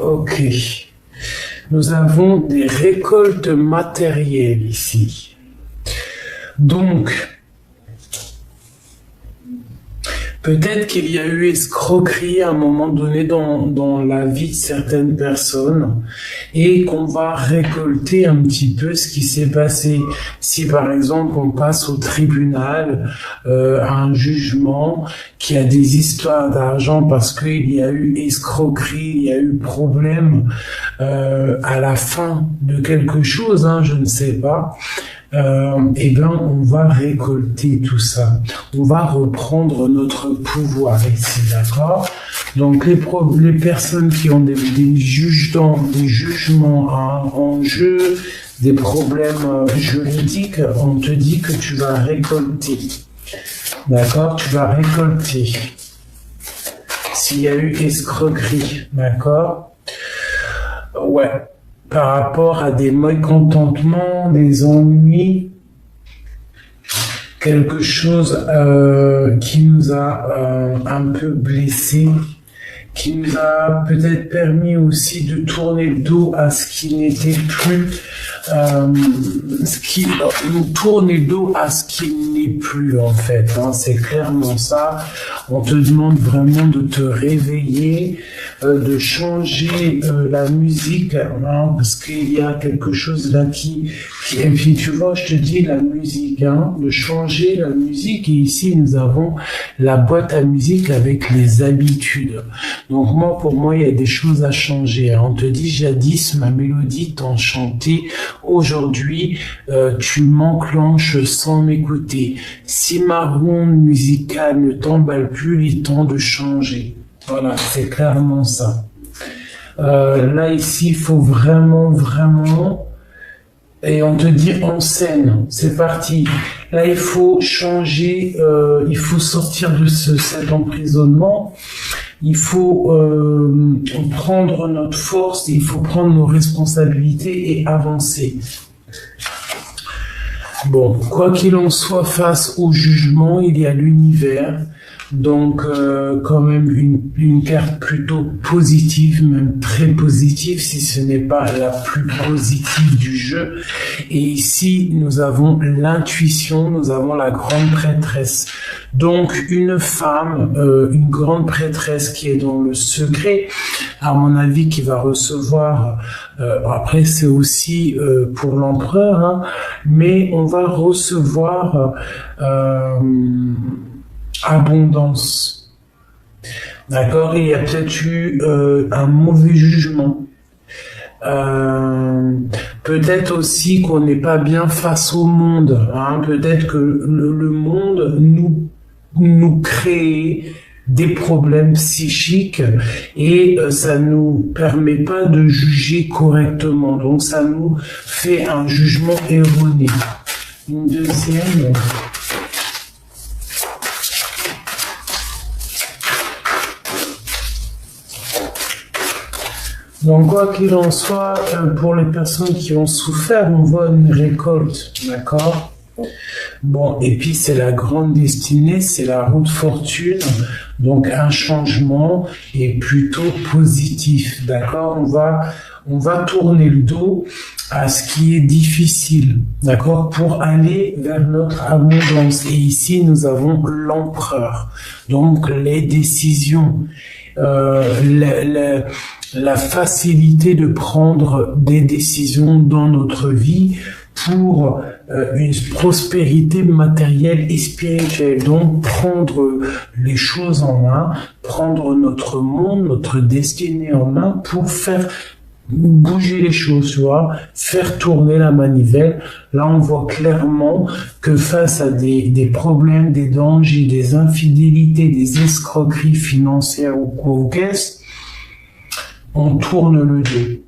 Ok. Nous avons des récoltes matérielles ici. Donc, peut-être qu'il y a eu escroquerie à un moment donné dans la vie de certaines personnes et qu'on va récolter un petit peu ce qui s'est passé. Si par exemple on passe au tribunal à un jugement qui a des histoires d'argent parce qu'il y a eu escroquerie, il y a eu problème à la fin de quelque chose, je ne sais pas. Eh bien, on va récolter tout ça. On va reprendre notre pouvoir ici, d'accord? Donc, les personnes qui ont des jugements en jeu, des problèmes juridiques, on te dit que tu vas récolter. D'accord? Tu vas récolter. S'il y a eu escroquerie, d'accord? Ouais. Par rapport à des mécontentements, des ennuis, quelque chose qui nous a un peu blessés, qui nous a peut-être permis aussi de tourner le dos à ce qui n'était plus, nous tourner le dos à ce qui n'est plus en fait. C'est clairement ça. On te demande vraiment de te réveiller, de changer la musique, parce qu'il y a quelque chose là qui... Et puis tu vois, je te dis la musique, de changer la musique. Et ici, nous avons la boîte à musique avec les habitudes. Donc pour moi, il y a des choses à changer. On te dit, jadis, ma mélodie t'enchantait. Aujourd'hui, tu m'enclenches sans m'écouter. Si ma ronde musicale ne t'emballe plus, il est temps de changer. Voilà, c'est clairement ça. Là, ici, il faut vraiment... Et on te dit en scène, c'est parti. Là, il faut changer, il faut sortir de cet emprisonnement. Il faut prendre notre force, il faut prendre nos responsabilités et avancer. Bon, quoi qu'il en soit, face au jugement, il y a l'univers. Donc, quand même une carte plutôt positive, même très positive, si ce n'est pas la plus positive du jeu. Et ici, nous avons l'intuition, nous avons la grande prêtresse. Donc, une femme, une grande prêtresse qui est dans le secret, à mon avis, qui va recevoir, après c'est aussi pour l'empereur, mais on va recevoir... abondance. D'accord? Il y a peut-être eu un mauvais jugement. Peut-être aussi qu'on n'est pas bien face au monde. Peut-être que le monde nous crée des problèmes psychiques et ça nous permet pas de juger correctement. Donc ça nous fait un jugement erroné. Une deuxième... Donc, quoi qu'il en soit, pour les personnes qui ont souffert, on voit une récolte, d'accord? Bon, et puis c'est la grande destinée, c'est la route fortune, donc un changement est plutôt positif, d'accord? On va tourner le dos à ce qui est difficile, d'accord? Pour aller vers notre abondance. Et ici, nous avons l'empereur, donc les décisions, la facilité de prendre des décisions dans notre vie pour une prospérité matérielle et spirituelle. Donc, prendre les choses en main, prendre notre monde, notre destinée en main pour faire bouger les choses, tu vois, faire tourner la manivelle. Là, on voit clairement que face à des problèmes, des dangers, des infidélités, des escroqueries financières ou quoi aux caisses, on tourne le dos.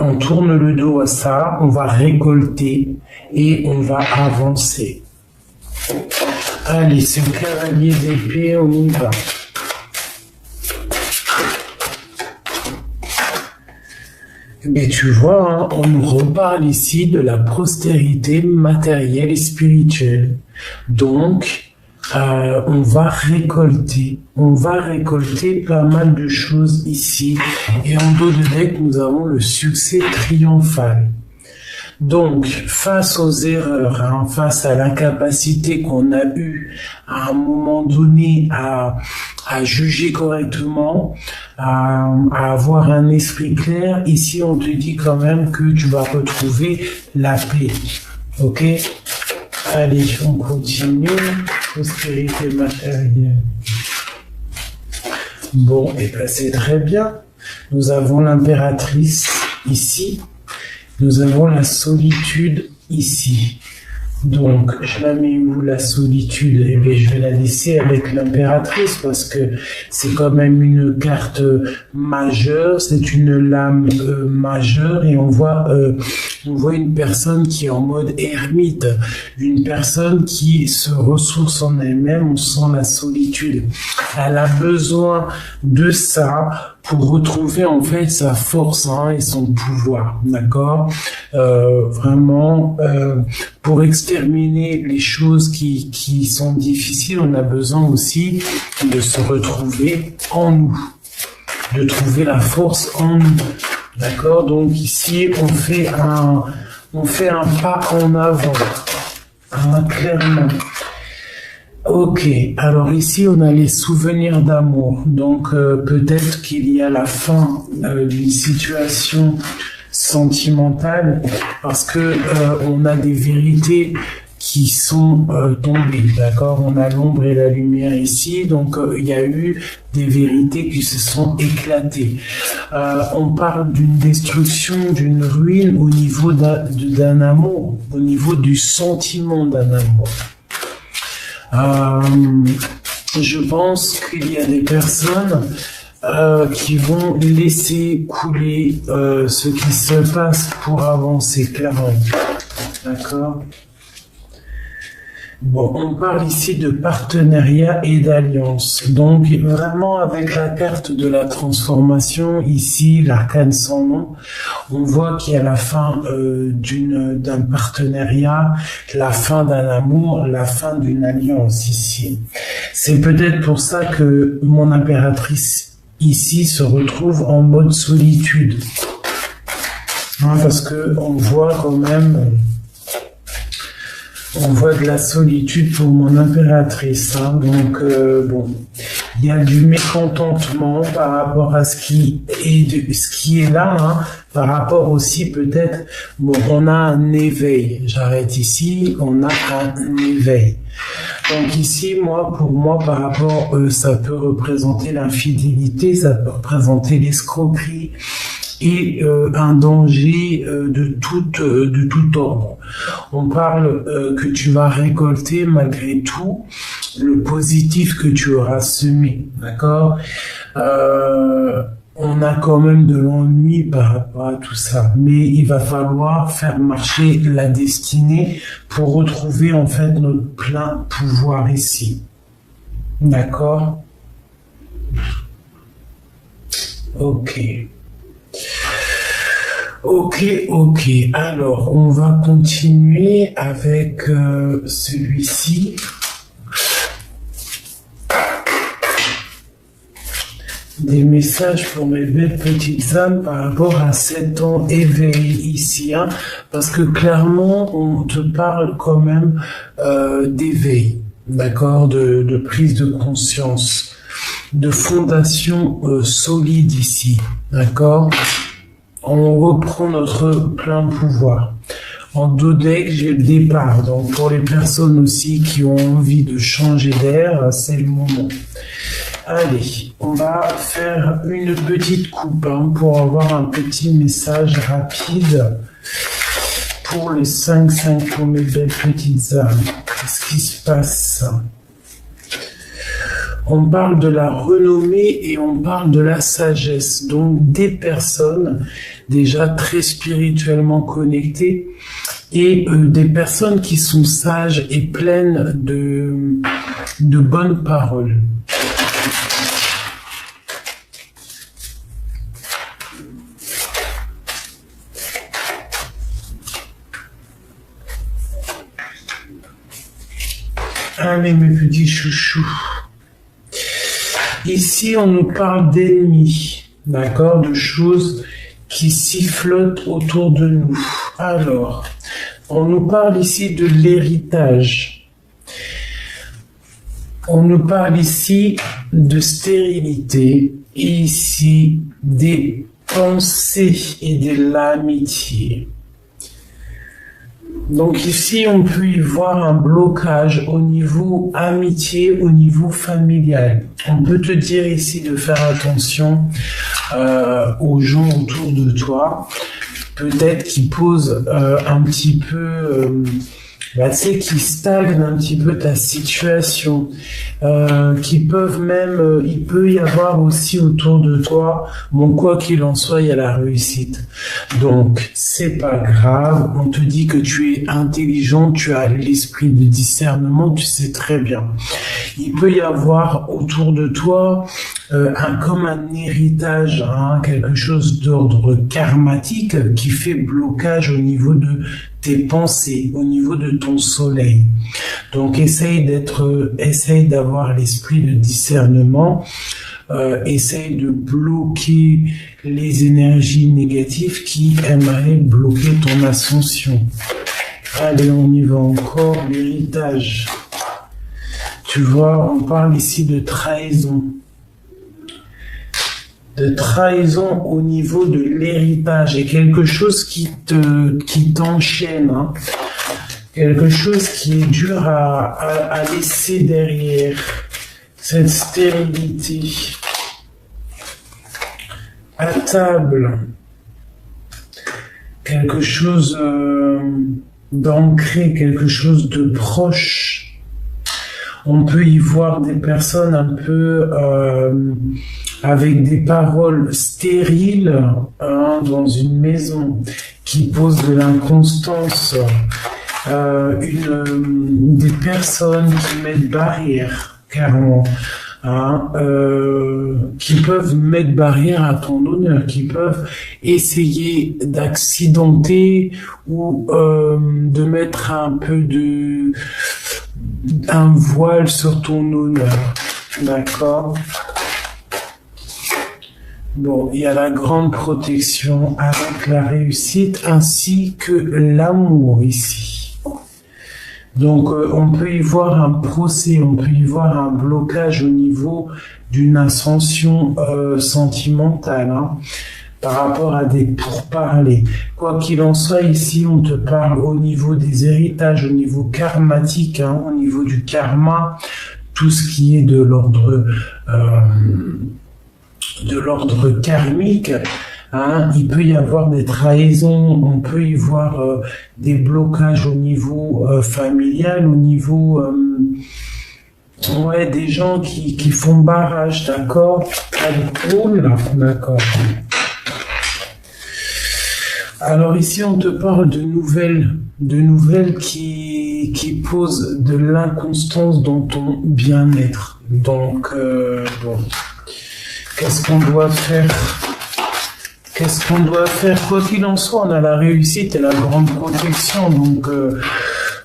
On tourne le dos à ça, on va récolter et on va avancer. Allez, c'est le cavalier d'épée, on y va. Mais tu vois, on nous reparle ici de la prospérité matérielle et spirituelle. Donc, on va récolter pas mal de choses ici. Et en dos de deck, nous avons le succès triomphal. Donc, face aux erreurs, hein, face à l'incapacité qu'on a eue à un moment donné à juger correctement, à avoir un esprit clair, ici on te dit quand même que tu vas retrouver la paix. Ok? Allez, on continue. Prospérité matérielle. Bon, et ben c'est très bien. Nous avons l'impératrice ici. Nous avons la solitude ici. Donc, je la mets où la solitude? Eh bien, je vais la laisser avec l'impératrice parce que c'est quand même une carte majeure, c'est une lame majeure et on voit une personne qui est en mode ermite, une personne qui se ressource en elle-même, on sent la solitude. Elle a besoin de ça pour retrouver en fait sa force et son pouvoir, d'accord, vraiment pour exterminer les choses qui sont difficiles, on a besoin aussi de se retrouver en nous, de trouver la force en nous, d'accord. Donc ici on fait un pas en avant, clairement. Ok, alors ici on a les souvenirs d'amour, donc peut-être qu'il y a la fin d'une situation sentimentale parce que on a des vérités qui sont tombées, d'accord, on a l'ombre et la lumière ici, donc il y a eu des vérités qui se sont éclatées. On parle d'une destruction, d'une ruine au niveau d'un amour, au niveau du sentiment d'un amour. Je pense qu'il y a des personnes qui vont laisser couler ce qui se passe pour avancer clairement. D'accord? Bon, on parle ici de partenariat et d'alliance. Donc, vraiment, avec la carte de la transformation, ici, l'arcane sans nom, on voit qu'il y a la fin d'un partenariat, la fin d'un amour, la fin d'une alliance ici. C'est peut-être pour ça que mon impératrice ici se retrouve en mode solitude. Parce que on voit quand même... On voit de la solitude pour mon impératrice, donc bon, il y a du mécontentement par rapport à ce qui est là, par rapport aussi peut-être, bon, on a un éveil, j'arrête ici, on a un éveil. Donc ici, pour moi, par rapport, ça peut représenter l'infidélité, ça peut représenter l'escroquerie, et un danger de tout ordre. On parle que tu vas récolter malgré tout le positif que tu auras semé, d'accord. On a quand même de l'ennui par rapport à tout ça, mais il va falloir faire marcher la destinée pour retrouver en fait notre plein pouvoir ici, d'accord. Ok. Alors, on va continuer avec celui-ci. Des messages pour mes belles petites âmes par rapport à 7 ans éveillés ici, parce que clairement, on te parle quand même d'éveil, d'accord, de prise de conscience, de fondation solide ici, d'accord. On reprend notre plein pouvoir. En dos deck, j'ai le départ. Donc, pour les personnes aussi qui ont envie de changer d'air, c'est le moment. Allez, on va faire une petite coupe pour avoir un petit message rapide pour les 5 pour mes belles petites âmes. Qu'est-ce qui se passe ? On parle de la renommée et on parle de la sagesse. Donc des personnes déjà très spirituellement connectées et des personnes qui sont sages et pleines de bonnes paroles. Allez, mes petits chouchous. Ici, on nous parle d'ennemis, d'accord, de choses qui sifflotent autour de nous. Alors, on nous parle ici de l'héritage. On nous parle ici de stérilité et ici des pensées et de l'amitié. Donc ici, on peut y voir un blocage au niveau amitié, au niveau familial. On peut te dire ici de faire attention aux gens autour de toi, peut-être qui posent un petit peu, tu sais, qui stagnent un petit peu ta situation, qui peuvent même, il peut y avoir aussi autour de toi, bon, quoi qu'il en soit, il y a la réussite. Donc, c'est pas grave, on te dit que tu es intelligent, tu as l'esprit de discernement, tu sais très bien. Il peut y avoir autour de toi comme un héritage, quelque chose d'ordre karmatique qui fait blocage au niveau de tes pensées, au niveau de ton soleil. Donc essaye d'avoir l'esprit de discernement, essaye de bloquer les énergies négatives qui aimeraient bloquer ton ascension. Allez, on y va encore, l'héritage. Tu vois, on parle ici de trahison. De trahison au niveau de l'héritage et quelque chose qui t'enchaîne, quelque chose qui est dur à laisser derrière, cette stérilité. À table, quelque chose d'ancré, quelque chose de proche. On peut y voir des personnes un peu avec des paroles stériles dans une maison qui posent de l'inconstance. Des personnes qui mettent barrière, carrément. Qui peuvent mettre barrière à ton honneur, qui peuvent essayer d'accidenter ou de mettre un peu un voile sur ton honneur, d'accord? Bon, il y a la grande protection avec la réussite ainsi que l'amour ici. Donc, on peut y voir un procès, on peut y voir un blocage au niveau d'une ascension sentimentale, par rapport à des pourparlers. Quoi qu'il en soit, ici, on te parle au niveau des héritages, au niveau karmatique, au niveau du karma, tout ce qui est de l'ordre karmique. Il peut y avoir des trahisons, on peut y voir des blocages au niveau familial, au niveau des gens qui font barrage, d'accord? D'accord. Alors ici, on te parle de nouvelles qui posent de l'inconstance dans ton bien-être. Donc, qu'est-ce qu'on doit faire? Quoi qu'il en soit, on a la réussite et la grande protection. Donc,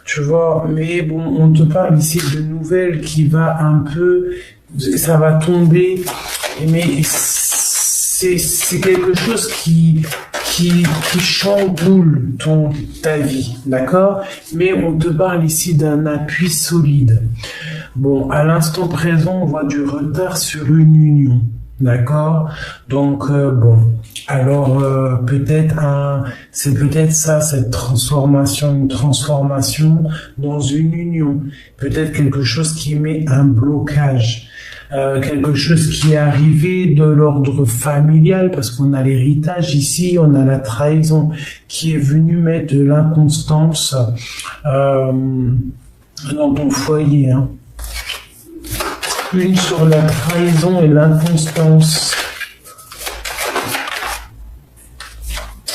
tu vois, mais bon, on te parle ici de nouvelles qui va un peu, ça va tomber, mais c'est quelque chose qui chamboule ta vie, d'accord? Mais on te parle ici d'un appui solide. Bon, à l'instant présent, on voit du retard sur une union, d'accord? Donc, alors c'est peut-être ça, cette transformation, une transformation dans une union. Peut-être quelque chose qui met un blocage. Quelque chose qui est arrivé de l'ordre familial, parce qu'on a l'héritage ici, on a la trahison qui est venue mettre de l'inconstance dans ton foyer. Une sur la trahison et l'inconstance.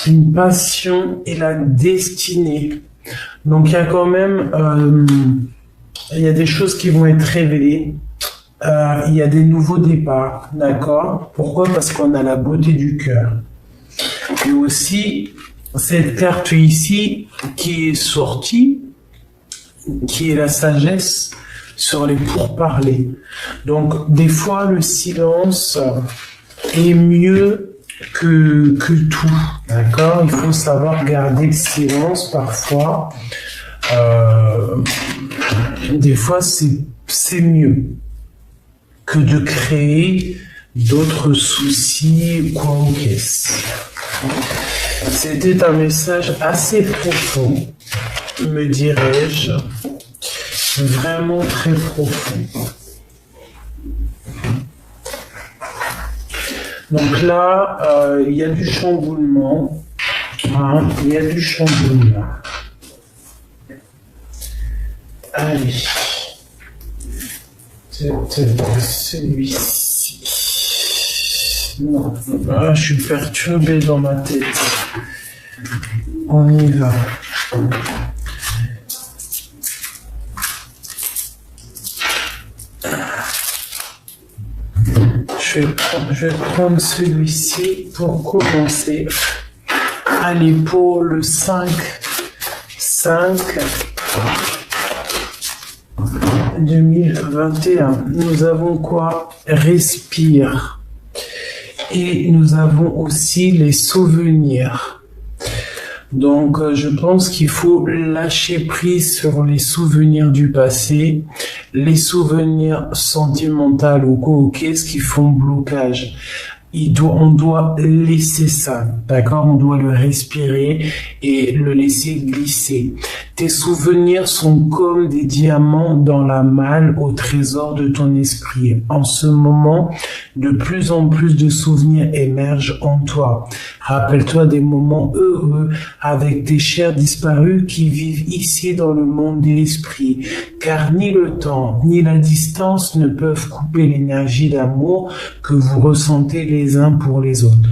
Une passion et la destinée. Donc il y a quand même il y a des choses qui vont être révélées. Il y a des nouveaux départs, d'accord? Pourquoi? Parce qu'on a la beauté du cœur. Et aussi, cette carte ici qui est sortie, qui est la sagesse, sur les pourparlers. Donc, des fois, le silence est mieux que tout, d'accord? Il faut savoir garder le silence parfois. Des fois, c'est mieux que de créer d'autres soucis quoi ou qu'est-ce. C'était un message assez profond, me dirais-je, vraiment très profond. Donc là, il y a du chamboulement, hein, il y a du chamboulement. Allez, celui-ci. Non, je suis perturbé dans ma tête. On y va. Je vais prendre celui-ci pour commencer. Allez, pour le 5. 2021. Nous avons quoi? Respire. Et nous avons aussi les souvenirs. Donc, je pense qu'il faut lâcher prise sur les souvenirs du passé, les souvenirs sentimentaux ou qu'est-ce qui font blocage. On doit laisser ça, d'accord? On doit le respirer et le laisser glisser. Tes souvenirs sont comme des diamants dans la malle au trésor de ton esprit. En ce moment, de plus en plus de souvenirs émergent en toi. Rappelle-toi des moments heureux avec tes chers disparus qui vivent ici dans le monde de l'esprit. Car ni le temps, ni la distance ne peuvent couper l'énergie d'amour que vous ressentez les uns pour les autres.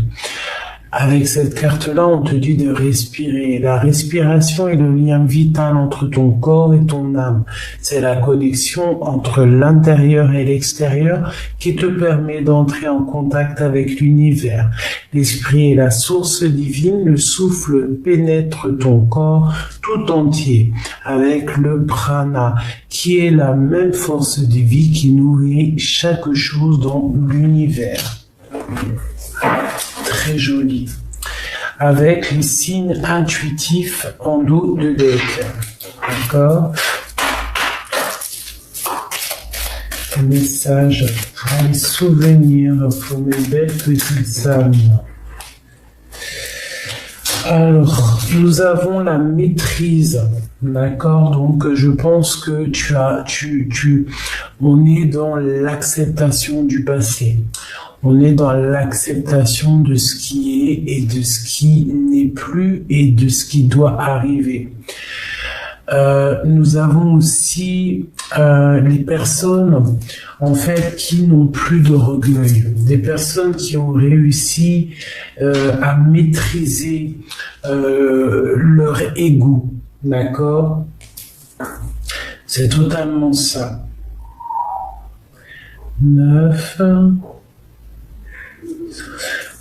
Avec cette carte-là, on te dit de respirer. La respiration est le lien vital entre ton corps et ton âme. C'est la connexion entre l'intérieur et l'extérieur qui te permet d'entrer en contact avec l'univers. L'esprit est la source divine, le souffle pénètre ton corps tout entier avec le prana, qui est la même force de vie qui nourrit chaque chose dans l'univers. Très joli. Avec les signes intuitifs en dos de deck. D'accord? Un message pour les souvenirs, pour mes belles petites âmes. Alors, nous avons la maîtrise, d'accord? Donc, je pense que on est dans l'acceptation du passé. On est dans l'acceptation de ce qui est et de ce qui n'est plus et de ce qui doit arriver. Nous avons aussi les personnes en fait qui n'ont plus d'orgueil, des personnes qui ont réussi à maîtriser leur ego, d'accord? C'est totalement ça. 9.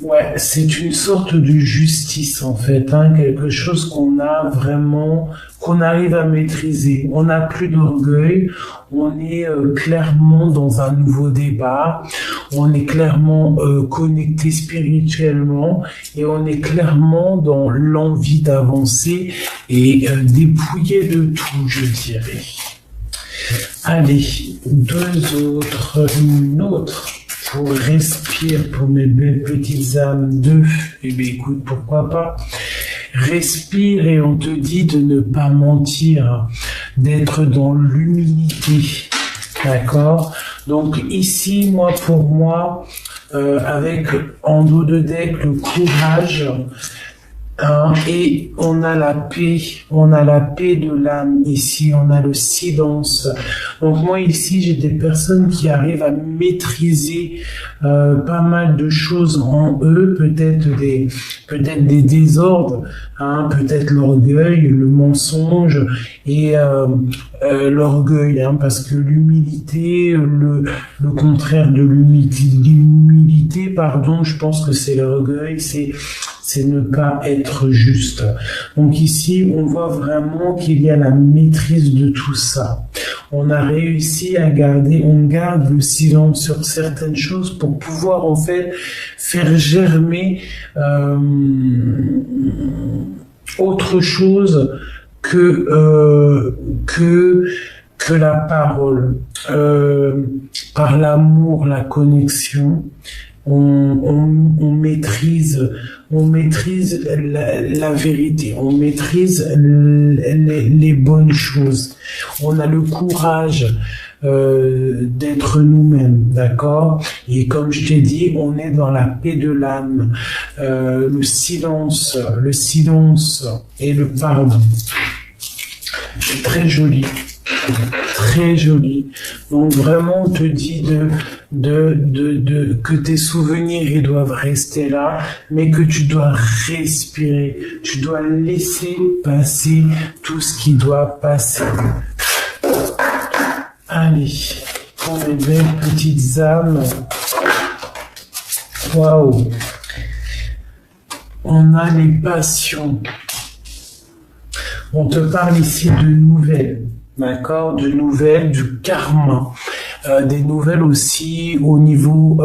Ouais, c'est une sorte de justice en fait, hein, quelque chose qu'on a vraiment, qu'on arrive à maîtriser. On n'a plus d'orgueil, on est clairement dans un nouveau débat, on est clairement connecté spirituellement et on est clairement dans l'envie d'avancer et dépouiller de tout, je dirais. Allez, une autre. Pour respirer, pour mes belles petites âmes de, eh bien écoute, pourquoi pas, respire et on te dit de ne pas mentir, d'être dans l'humilité, d'accord? Donc ici, pour moi, avec en dos de deck le courage, hein, et on a la paix de l'âme ici, on a le silence. Donc moi ici j'ai des personnes qui arrivent à maîtriser pas mal de choses en eux, peut-être des désordres, hein, peut-être l'orgueil, le mensonge et l'orgueil, hein, parce que l'humilité, le contraire de l'humilité, pardon, je pense que c'est l'orgueil, c'est ne pas être juste. Donc ici, on voit vraiment qu'il y a la maîtrise de tout ça. on a réussi à garder, on garde le silence sur certaines choses pour pouvoir en fait faire germer autre chose que la parole. Par l'amour, la connexion, on maîtrise la vérité, on maîtrise les bonnes choses. On a le courage d'être nous-mêmes, d'accord? Et comme je t'ai dit, on est dans la paix de l'âme, le silence et le pardon. C'est très joli. Très joli. Donc vraiment, on te dit que tes souvenirs, ils doivent rester là, mais que tu dois respirer. Tu dois laisser passer tout ce qui doit passer. Allez, pour mes belles petites âmes. Waouh. On a les passions. On te parle ici de nouvelles. D'accord, de nouvelles, du karma, des nouvelles aussi au niveau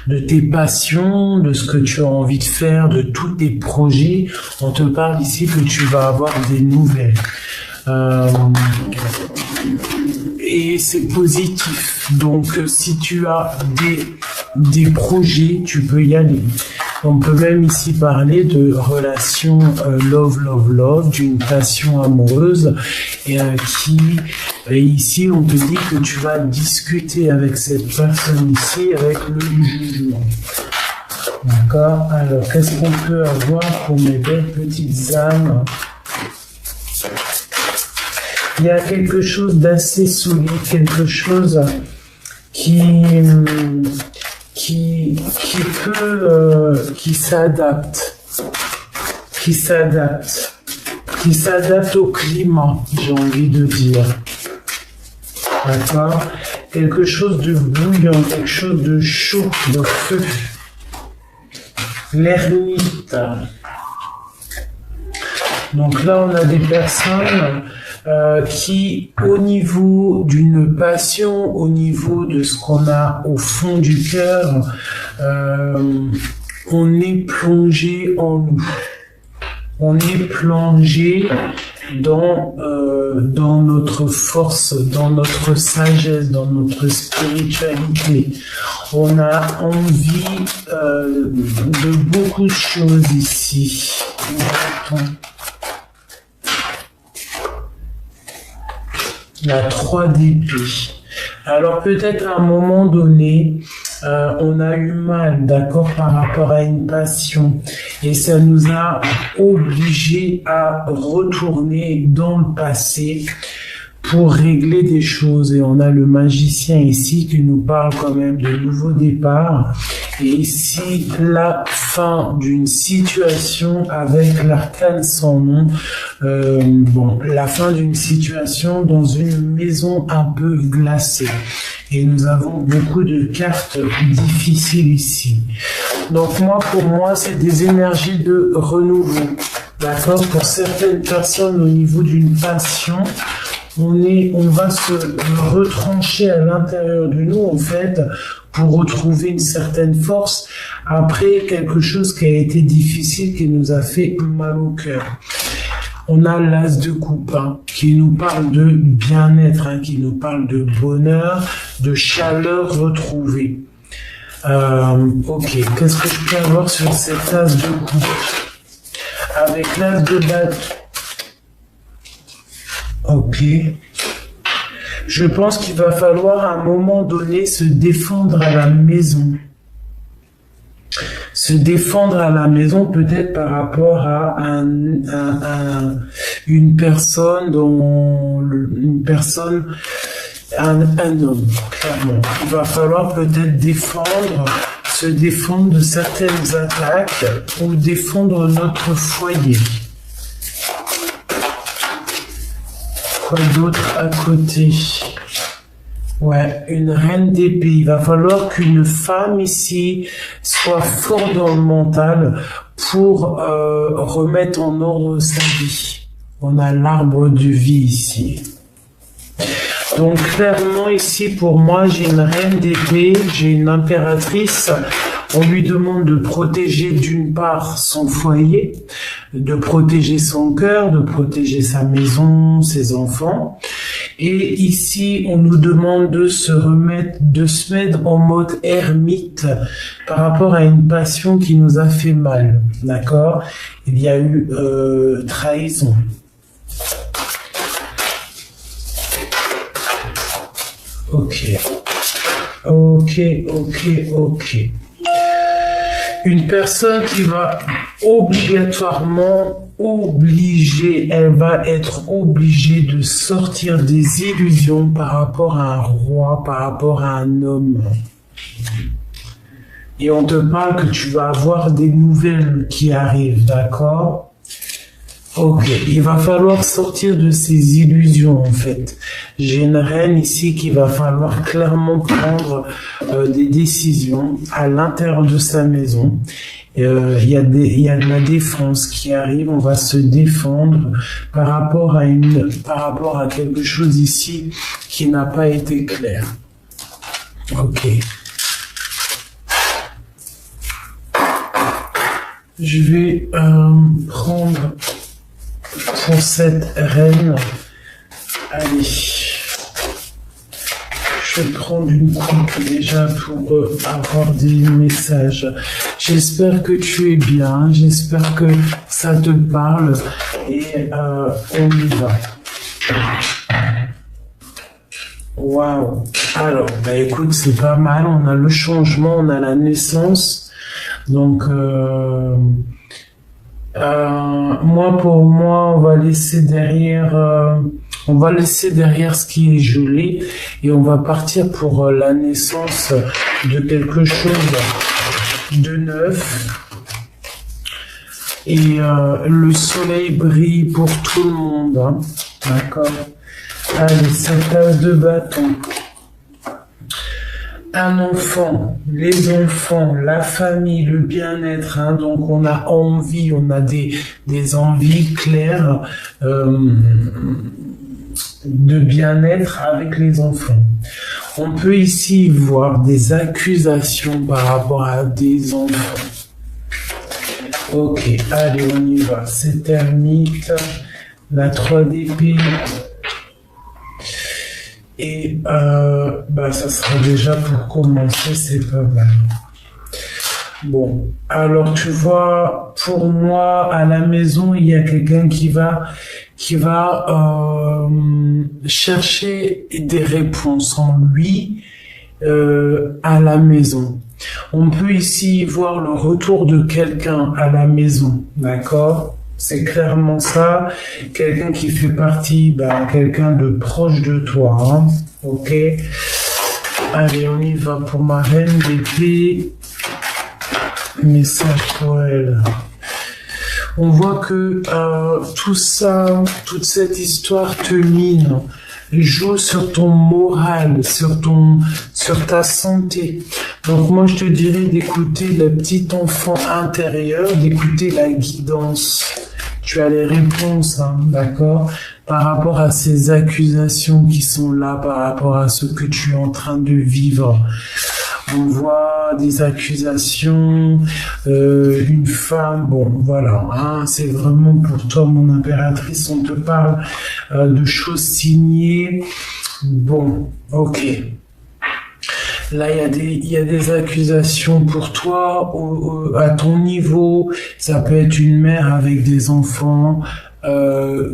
de tes passions, de ce que tu as envie de faire, de tous tes projets. On te parle ici que tu vas avoir des nouvelles. Et c'est positif. Donc, si tu as des projets, tu peux y aller. On peut même ici parler de relation love, d'une passion amoureuse et ici on te dit que tu vas discuter avec cette personne ici avec le jugement. D'accord? Alors, qu'est-ce qu'on peut avoir pour mes belles petites âmes? Il y a quelque chose d'assez solide, quelque chose qui s'adapte au climat, j'ai envie de dire. D'accord? Quelque chose de bouillant, quelque chose de chaud, de feu. L'ermite. Donc là, on a des personnes qui, au niveau d'une passion, au niveau de ce qu'on a au fond du cœur, on est plongé en nous. On est plongé dans notre force, dans notre sagesse, dans notre spiritualité. On a envie de beaucoup de choses ici. La 3 d'épée. Alors peut-être à un moment donné, on a eu mal, d'accord, par rapport à une passion. Et ça nous a obligés à retourner dans le passé pour régler des choses. Et on a le magicien ici qui nous parle quand même de nouveau départ. Et ici, la fin d'une situation avec l'arcane sans nom. La fin d'une situation dans une maison un peu glacée. Et nous avons beaucoup de cartes difficiles ici. Donc pour moi, c'est des énergies de renouveau. D'accord? Pour certaines personnes, au niveau d'une passion, on va se retrancher à l'intérieur de nous, en fait, pour retrouver une certaine force après quelque chose qui a été difficile, qui nous a fait mal au cœur. On a l'as de coupe qui nous parle de bien-être, qui nous parle de bonheur, de chaleur retrouvée. Ok, qu'est-ce que je peux avoir sur cet as de coupe? Avec l'as de bague. Ok. Je pense qu'il va falloir à un moment donné se défendre à la maison. Se défendre à la maison peut-être par rapport à une personne, un homme, clairement. Il va falloir peut-être se défendre de certaines attaques ou défendre notre foyer. Quoi d'autre à côté? Ouais, une reine d'épée. Il va falloir qu'une femme ici soit forte dans le mental pour remettre en ordre sa vie. On a l'arbre de vie ici. Donc clairement ici pour moi j'ai une reine d'épée, j'ai une impératrice. On lui demande de protéger d'une part son foyer, de protéger son cœur, de protéger sa maison, ses enfants. Et ici, on nous demande de se mettre en mode ermite par rapport à une passion qui nous a fait mal. D'accord? Il y a eu trahison. Ok. Une personne qui va elle va être obligée de sortir des illusions par rapport à un roi, par rapport à un homme. Et on te parle que tu vas avoir des nouvelles qui arrivent, d'accord? Ok, il va falloir sortir de ces illusions en fait. J'ai une reine ici qui va falloir clairement prendre des décisions à l'intérieur de sa maison. Il y a de la défense qui arrive, on va se défendre par rapport à quelque chose ici qui n'a pas été clair. Ok. Je vais prendre pour cette reine, allez, je vais prendre une coupe déjà pour avoir des messages. J'espère que tu es bien, j'espère que ça te parle et on y va. Waouh. Alors, bah écoute, c'est pas mal, on a le changement, on a la naissance, donc pour moi, on va laisser derrière ce qui est joli et on va partir pour la naissance de quelque chose de neuf. Et le soleil brille pour tout le monde, hein. D'accord? Allez, cette tasse de bâton. Un enfant, les enfants, la famille, le bien-être, hein, donc on a envie, on a des envies claires de bien-être avec les enfants. On peut ici voir des accusations par rapport à des enfants. Ok, allez, on y va. C'est ermite, la 3 d'épée. Et ça sera déjà pour commencer, c'est pas mal. Bon, alors tu vois, pour moi, à la maison, il y a quelqu'un qui va chercher des réponses en lui à la maison. On peut ici voir le retour de quelqu'un à la maison, d'accord? C'est clairement ça, quelqu'un qui fait partie, quelqu'un de proche de toi, hein. Ok. Allez, on y va pour ma reine d'épée. Message pour elle. On voit que tout ça, toute cette histoire te mine, joue sur ton moral, sur ta santé. Donc moi je te dirais d'écouter le petit enfant intérieur, d'écouter la guidance. Tu as les réponses, hein, d'accord, par rapport à ces accusations qui sont là, par rapport à ce que tu es en train de vivre. On voit des accusations, une femme, bon voilà, hein, c'est vraiment pour toi mon impératrice, on te parle de choses signées. Bon, ok. Là, il y a des accusations pour toi à ton niveau. Ça peut être une mère avec des enfants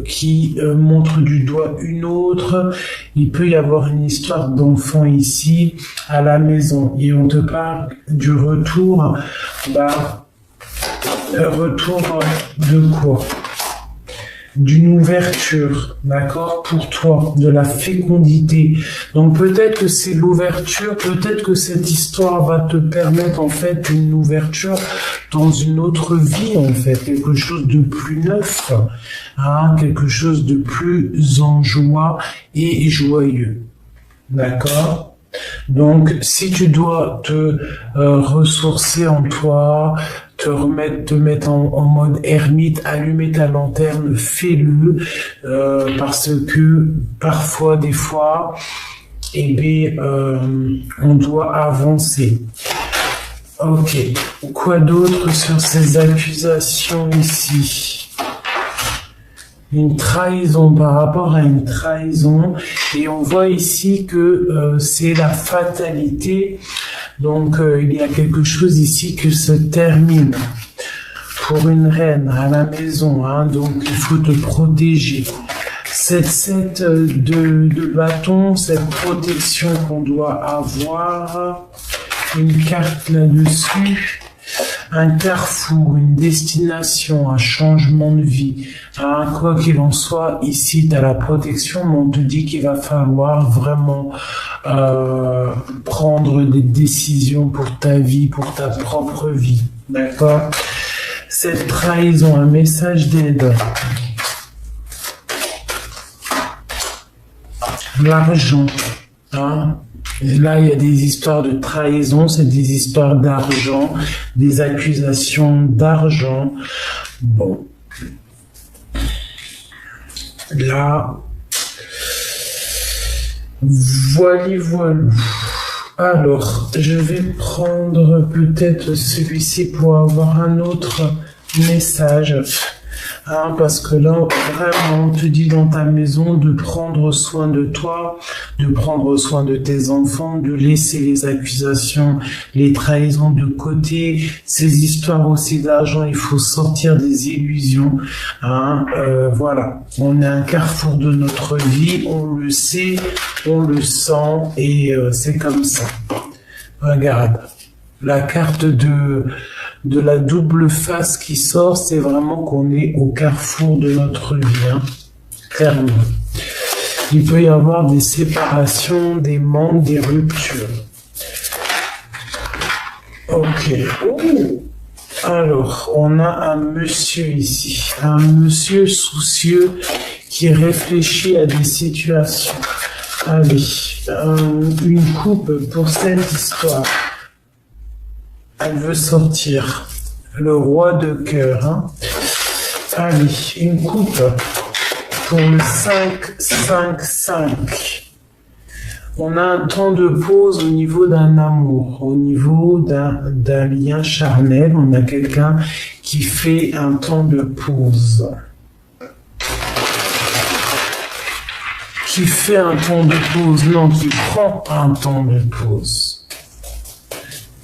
qui montre du doigt une autre. Il peut y avoir une histoire d'enfant ici à la maison. Et on te parle du retour. Retour de quoi? D'une ouverture, d'accord, pour toi, de la fécondité. Donc peut-être que c'est l'ouverture, peut-être que cette histoire va te permettre en fait une ouverture dans une autre vie en fait, quelque chose de plus neuf, hein, quelque chose de plus en joie et joyeux, d'accord. Donc si tu dois te ressourcer en toi, te mettre en mode ermite, allumer ta lanterne, fais-le, parce que parfois, des fois, on doit avancer. Ok. Quoi d'autre sur ces accusations ici? Une trahison, par rapport à une trahison, et on voit ici que c'est la fatalité, donc il y a quelque chose ici qui se termine pour une reine à la maison, hein, donc il faut te protéger. Cette 7 de bâton, cette protection qu'on doit avoir, une carte là-dessus, un carrefour, une destination, un changement de vie. Hein, quoi qu'il en soit, ici, tu as la protection, mais on te dit qu'il va falloir vraiment prendre des décisions pour ta vie, pour ta propre vie. D'accord? Cette trahison, un message d'aide. L'argent. Hein? Et là, il y a des histoires de trahison, c'est des histoires d'argent, des accusations d'argent. Bon. Là, voilà. Alors, je vais prendre peut-être celui-ci pour avoir un autre message. Hein, parce que là, vraiment, on te dit dans ta maison de prendre soin de toi, de prendre soin de tes enfants, de laisser les accusations, les trahisons de côté, ces histoires aussi d'argent, il faut sortir des illusions. Hein, voilà, on est à un carrefour de notre vie, on le sait, on le sent, et c'est comme ça. Regarde, la carte de la double face qui sort, c'est vraiment qu'on est au carrefour de notre vie, hein, clairement. Il peut y avoir des séparations, des manques, des ruptures. Ok. Alors, on a un monsieur ici, un monsieur soucieux qui réfléchit à des situations. Allez, une coupe pour cette histoire. Elle veut sortir. Le roi de cœur. Hein. Allez, une coupe pour le 5-5-5. On a un temps de pause au niveau d'un amour, au niveau d'un lien charnel. On a quelqu'un qui fait un temps de pause. Qui fait un temps de pause, non, qui prend un temps de pause.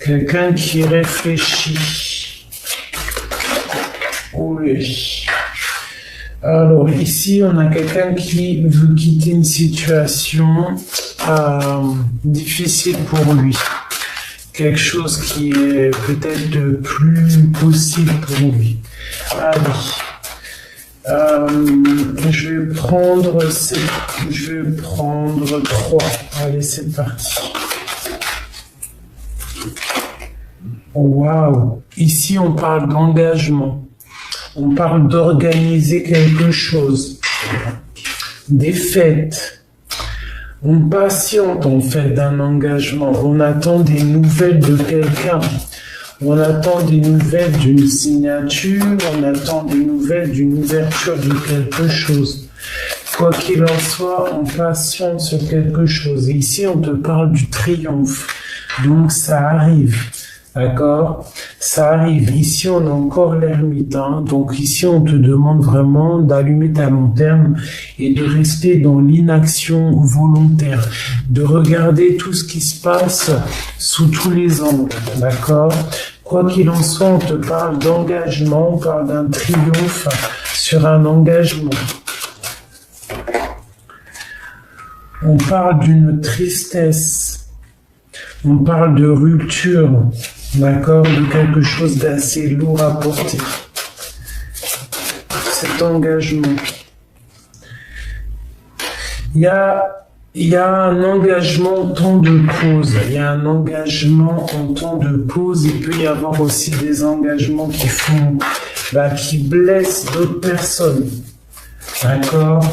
Quelqu'un qui réfléchit. Oui. Alors ici, on a quelqu'un qui veut quitter une situation difficile pour lui. Quelque chose qui est peut-être plus possible pour lui. Allez. Je vais prendre 3. Allez, c'est parti. Waouh! Ici, on parle d'engagement. On parle d'organiser quelque chose. Des fêtes. On patiente, en fait, d'un engagement. On attend des nouvelles de quelqu'un. On attend des nouvelles d'une signature. On attend des nouvelles d'une ouverture de quelque chose. Quoi qu'il en soit, on patiente sur quelque chose. Et ici, on te parle du triomphe. Donc, ça arrive. D'accord? Ça arrive. Ici, on a encore l'ermite. Hein? Donc ici, on te demande vraiment d'allumer ta lanterne et de rester dans l'inaction volontaire. De regarder tout ce qui se passe sous tous les angles. D'accord? Quoi qu'il en soit, on te parle d'engagement, on parle d'un triomphe sur un engagement. On parle d'une tristesse. On parle de rupture. D'accord, de quelque chose d'assez lourd à porter. Cet engagement. Il y a un engagement en temps de pause. Il y a un engagement en temps de pause. Il peut y avoir aussi des engagements qui blessent d'autres personnes. D'accord?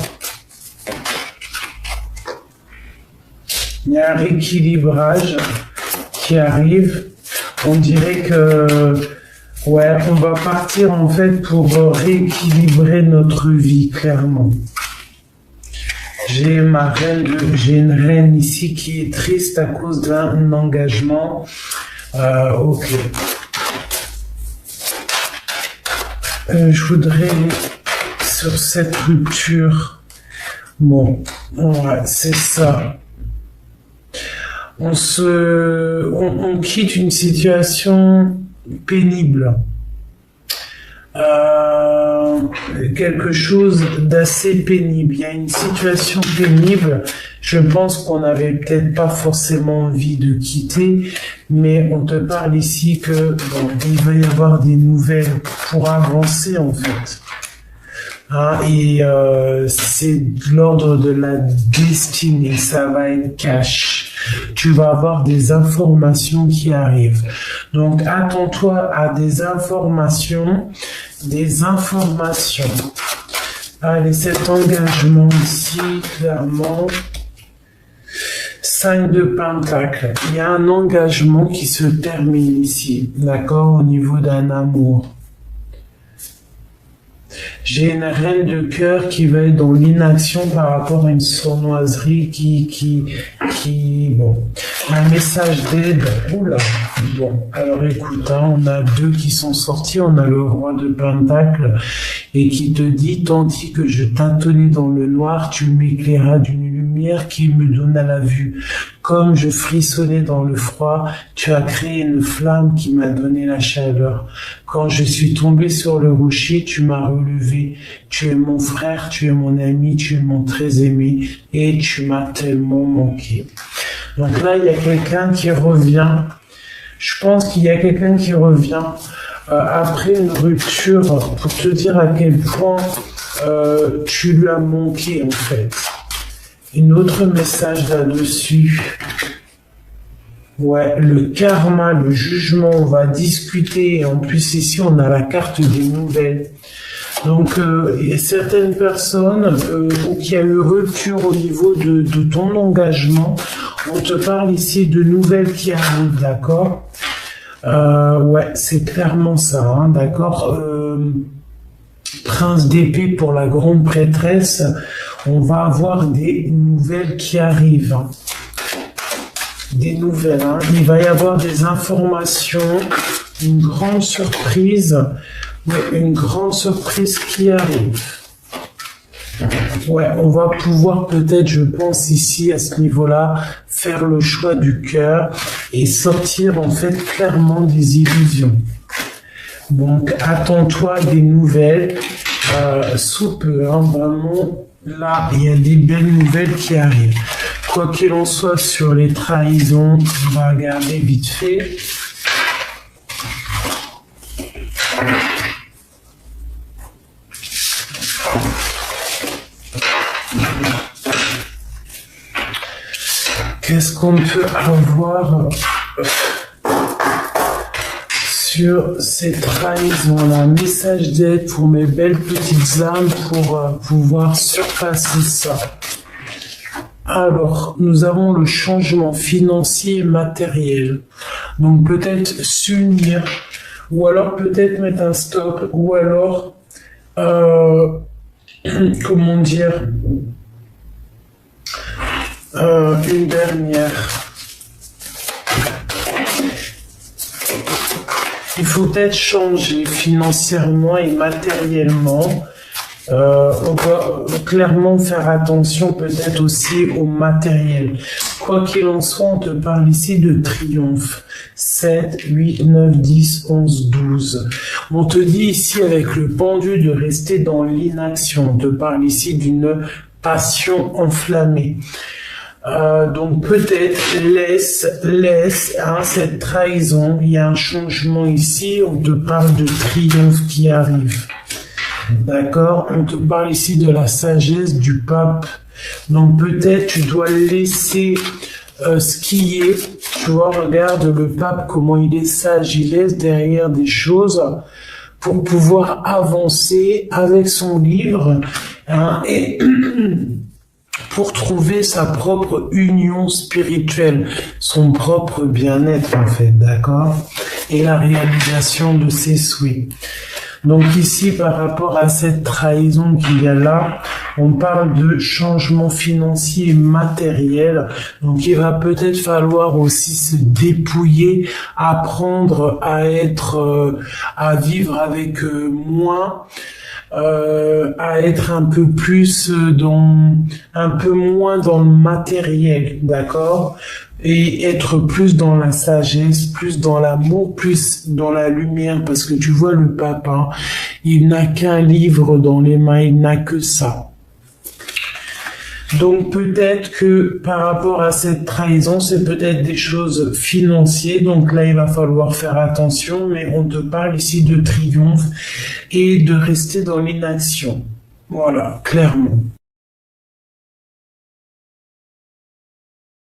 Il y a un rééquilibrage qui arrive. On dirait que Ouais, on va partir en fait pour rééquilibrer notre vie, clairement. J'ai une reine ici qui est triste à cause d'un engagement. Ok. Je voudrais sur cette rupture. Bon, ouais, c'est ça. On quitte une situation pénible. Quelque chose d'assez pénible. Il y a une situation pénible. Je pense qu'on n'avait peut-être pas forcément envie de quitter, mais on te parle ici que bon, il va y avoir des nouvelles pour avancer en fait. Hein, et c'est de l'ordre de la destinée, ça va être cash. Tu vas avoir des informations qui arrivent. Donc attends-toi à des informations. Allez, cet engagement ici, clairement. 5 de Pentacles. Il y a un engagement qui se termine ici, d'accord, au niveau d'un amour. J'ai une reine de cœur qui va être dans l'inaction par rapport à une sournoiserie bon, un message d'aide. Oula. Bon, alors écoute, hein, on a deux qui sont sortis, on a le roi de Pentacle et qui te dit, tandis que je tâtonnais dans le noir, tu m'éclairas d'une lumière qui me donna la vue. Comme je frissonnais dans le froid, tu as créé une flamme qui m'a donné la chaleur. Quand je suis tombé sur le rocher, tu m'as relevé. Tu es mon frère, tu es mon ami, tu es mon très aimé et tu m'as tellement manqué. Donc là, il y a quelqu'un qui revient. Je pense qu'il y a quelqu'un qui revient après une rupture pour te dire à quel point tu lui as manqué en fait. Un autre message là-dessus. Ouais, le karma, le jugement, on va discuter. En plus, ici, on a la carte des nouvelles. Donc, il y a certaines personnes qui a eu rupture au niveau de ton engagement. On te parle ici de nouvelles qui arrivent, d'accord? Ouais, c'est clairement ça, hein, d'accord? Prince d'épée pour la grande prêtresse. On va avoir des nouvelles qui arrivent. Hein. Des nouvelles. Hein. Il va y avoir des informations, une grande surprise. Ouais, une grande surprise qui arrive. Ouais, on va pouvoir peut-être, je pense ici, à ce niveau-là, faire le choix du cœur et sortir en fait clairement des illusions. Donc, attends-toi à des nouvelles sous peu, hein, vraiment. Là, il y a des belles nouvelles qui arrivent. Quoi qu'il en soit sur les trahisons, on va regarder vite fait. Qu'est-ce qu'on peut avoir sur ces trahisons-là? Message d'aide pour mes belles petites âmes pour pouvoir surpasser ça. Alors, nous avons le changement financier et matériel. Donc peut-être s'unir, ou alors peut-être mettre un stop, ou alors, comment dire, une dernière. Il faut peut-être changer financièrement et matériellement. On doit clairement faire attention peut-être aussi au matériel. Quoi qu'il en soit, on te parle ici de triomphe. 7, 8, 9, 10, 11, 12. On te dit ici avec le pendu de rester dans l'inaction. On te parle ici d'une passion enflammée. Donc peut-être laisse hein, cette trahison. Il y a un changement ici. On te parle de triomphe qui arrive. D'accord? On te parle ici de la sagesse du pape. Donc peut-être tu dois laisser ce qui est. Tu vois, regarde le pape, comment il est sage. Il laisse derrière des choses pour pouvoir avancer avec son livre hein, et pour trouver sa propre union spirituelle, son propre bien-être en fait, d'accord? Et la réalisation de ses souhaits. Donc ici, par rapport à cette trahison qu'il y a là, on parle de changement financier et matériel. Donc il va peut-être falloir aussi se dépouiller, apprendre à être, à vivre avec moins, à être un peu plus un peu moins dans le matériel, d'accord? Et être plus dans la sagesse, plus dans l'amour, plus dans la lumière, parce que tu vois le papa, il n'a qu'un livre dans les mains, il n'a que ça. Donc peut-être que par rapport à cette trahison, c'est peut-être des choses financières, donc là il va falloir faire attention, mais on te parle ici de triomphe et de rester dans l'inaction. Voilà, clairement.